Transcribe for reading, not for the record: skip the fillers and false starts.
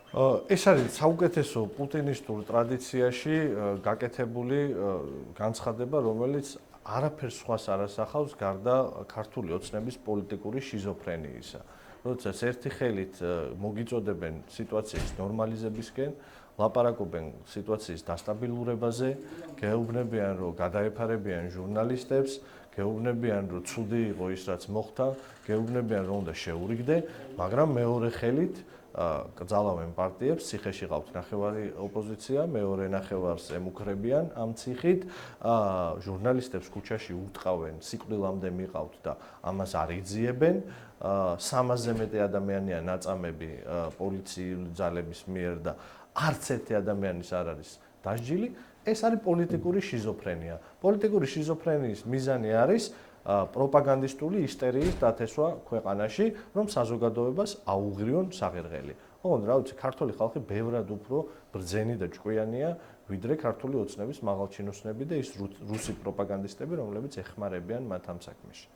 ეს არის საუკეთესო პუტინისტურ ტრადიციაში გაკეთებული განცხადება, რომელიც არაფერს სხვას არ ასახავს გარდა ქართული ოცნების პოლიტიკური შიზოფრენიისა. როდესაც ერთი ხელით მოგიწოდებენ სიტუაციის ნორმალიზებისკენ, ლაპარაკობენ სიტუაციის დასტაბილურებაზე, გეუბნებიან, რომ გადაეფარებიან ჟურნალისტებს, გეუბნებიან, რომ ცუდი იყო ის, რაც მოხდა, გეუბნებიან, რომ უნდა შეურიგდე, მაგრამ მეორე ხელით კრძალავენ პარტიებს, ციხეში ყავთ ნახევარი ოპოზიცია, მეორე ნახევარს ემუქრებიან ამ ციხით, ჟურნალისტებს ქუჩაში უტყავენ, სიკვდილამდე მიყავთ და ამას არ იძიებენ. 300-ზე მეტი ადამიანია ნაწამები პოლიციური ძალების მიერ და არც ერთი ადამიანის არ არის დასჯილი. ეს არის პოლიტიკური შიზოფრენია. პოლიტიკური შიზოფრენიის მიზანი არის პროპაგანდისტული ისტერიის დათესვა ქვეყანაში, რომ საზოგადოებას აუღრიონ საყერღელი. ოღონდ რა ვიცი, ქართული ხალხი ბევრად უფრო ბრძენი და ჭკვიანია, ვიდრე ქართული ოცნების მაღალჩინოსნები და ის რუსი პროპაგანდისტები, რომლებიც ეხმარებიან მათ ამ საქმეში.